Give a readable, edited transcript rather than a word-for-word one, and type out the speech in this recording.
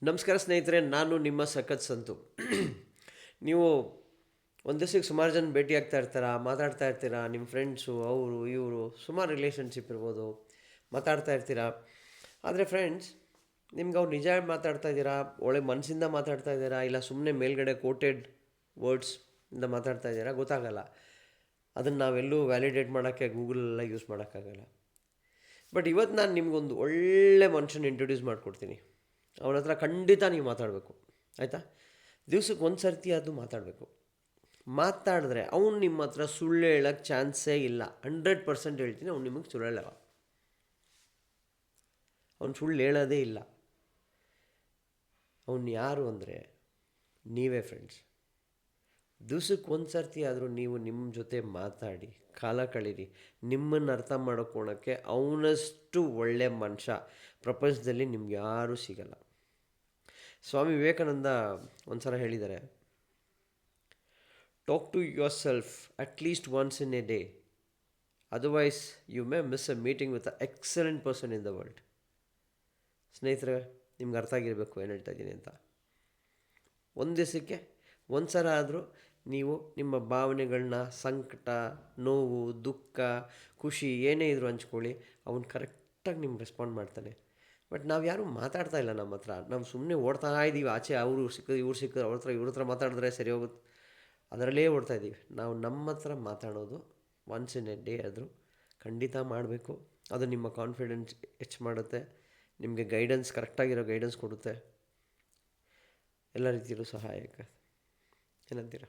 ನಮಸ್ಕಾರ ಸ್ನೇಹಿತರೆ, ನಾನು ನಿಮ್ಮ ಸಖತ್ ಸಂತು. ನೀವು ಒಂದು ದಿವಸಕ್ಕೆ ಸುಮಾರು ಜನ ಭೇಟಿ ಆಗ್ತಾ ಮಾತಾಡ್ತಾ ಇರ್ತೀರಾ. ನಿಮ್ಮ ಫ್ರೆಂಡ್ಸು ಅವರು ಇವರು ಸುಮಾರು ರಿಲೇಷನ್ಶಿಪ್ ಇರ್ಬೋದು, ಮಾತಾಡ್ತಾ ಇರ್ತೀರಾ. ಆದರೆ ಫ್ರೆಂಡ್ಸ್, ನಿಮ್ಗೆ ಅವ್ರು ನಿಜ ಮಾತಾಡ್ತಾ ಇದ್ದೀರಾ, ಒಳ್ಳೆ ಮನಸ್ಸಿಂದ ಮಾತಾಡ್ತಾ ಇದ್ದೀರಾ, ಇಲ್ಲ ಸುಮ್ಮನೆ ಮೇಲ್ಗಡೆ ಕೋಟೆಡ್ ವರ್ಡ್ಸ್ ಇಂದ ಮಾತಾಡ್ತಾ ಇದ್ದೀರಾ ಗೊತ್ತಾಗಲ್ಲ. ಅದನ್ನು ನಾವೆಲ್ಲೂ ವ್ಯಾಲಿಡೇಟ್ ಮಾಡೋಕ್ಕೆ ಗೂಗಲೆಲ್ಲ ಯೂಸ್ ಮಾಡೋಕ್ಕಾಗಲ್ಲ. ಬಟ್ ಇವತ್ತು ನಾನು ನಿಮಗೊಂದು ಒಳ್ಳೆ ಮನುಷ್ಯನ ಇಂಟ್ರೊಡ್ಯೂಸ್ ಮಾಡಿಕೊಡ್ತೀನಿ. ಅವನ ಹತ್ರ ಖಂಡಿತ ನೀವು ಮಾತಾಡಬೇಕು, ಆಯಿತಾ? ದಿವ್ಸಕ್ಕೆ ಒಂದು ಸರ್ತಿ ಅದು ಮಾತಾಡಬೇಕು. ಮಾತಾಡಿದ್ರೆ ಅವ್ನು ನಿಮ್ಮ ಹತ್ರ ಸುಳ್ಳು ಹೇಳೋಕ್ಕೆ ಚಾನ್ಸೇ ಇಲ್ಲ. 100% ಹೇಳ್ತೀನಿ, ಅವ್ನು ನಿಮಗೆ ಸುಳ್ಳು ಹೇಳಲ್ಲ. ಅವ್ನು ಸುಳ್ಳು ಹೇಳೋದೇ ಇಲ್ಲ. ಅವನು ಯಾರು ಅಂದರೆ ನೀವೇ ಫ್ರೆಂಡ್ಸ್. ದಿವ್ಸಕ್ಕೆ ಒಂದು ಸರ್ತಿ ಆದರೂ ನೀವು ನಿಮ್ಮ ಜೊತೆ ಮಾತಾಡಿ ಕಾಲ ಕಳೀರಿ. ನಿಮ್ಮನ್ನು ಅರ್ಥ ಮಾಡ್ಕೊಳಕ್ಕೆ ಅವನಷ್ಟು ಒಳ್ಳೆ ಮನುಷ್ಯ ಪ್ರಪಂಚದಲ್ಲಿ ನಿಮ್ಗೆ ಯಾರೂ ಸಿಗಲ್ಲ. ಸ್ವಾಮಿ ವಿವೇಕಾನಂದ ಒಂದು ಸಲ ಹೇಳಿದ್ದಾರೆ, talk to yourself at least once in a day, otherwise you may miss a meeting with a excellent person in the world. ಸ್ನೇಹಿತರೆ, ನಿಮ್ಗೆ ಅರ್ಥ ಆಗಿರಬೇಕು ಏನು ಹೇಳ್ತಾ ಇದ್ದೀನಿ ಅಂತ. ಒಂದು ದಿವಸಕ್ಕೆ ಒಂದು ಸಲ ಆದರೂ ನೀವು ನಿಮ್ಮ ಭಾವನೆಗಳನ್ನ, ಸಂಕಟ, ನೋವು, ದುಃಖ, ಖುಷಿ ಏನೇ ಇದ್ರೂ ಹಂಚ್ಕೊಳ್ಳಿ. ಅವನು ಕರೆಕ್ಟಾಗಿ ನಿಮ್ಗೆ ರೆಸ್ಪಾಂಡ್ ಮಾಡ್ತಾನೆ. ಬಟ್ ನಾವು ಯಾರೂ ಮಾತಾಡ್ತಾ ಇಲ್ಲ. ನಮ್ಮ ಹತ್ರ ನಾವು ಸುಮ್ಮನೆ ಓಡ್ತಾ ಇದ್ದೀವಿ. ಆಚೆ ಅವರು ಸಿಕ್ಕಿದ್ರು, ಇವ್ರು ಸಿಕ್ಕಿದ್ರು, ಇವ್ರ ಹತ್ರ ಮಾತಾಡಿದ್ರೆ ಸರಿ ಹೋಗುತ್ತೆ, ಅದರಲ್ಲೇ ಓಡ್ತಾ ಇದ್ದೀವಿ. ನಾವು ನಮ್ಮ ಹತ್ರ ಮಾತಾಡೋದು ಒನ್ಸ್ ಇನ್ ಎ ಡೇ ಆದರೂ ಖಂಡಿತ ಮಾಡಬೇಕು. ಅದು ನಿಮ್ಮ ಕಾನ್ಫಿಡೆನ್ಸ್ ಹೆಚ್ಚು ಮಾಡುತ್ತೆ, ನಿಮಗೆ ಗೈಡೆನ್ಸ್, ಕರೆಕ್ಟಾಗಿರೋ ಗೈಡೆನ್ಸ್ ಕೊಡುತ್ತೆ, ಎಲ್ಲ ರೀತಿಯಲ್ಲೂ ಸಹಾಯಕ. ಏನಂತೀರ?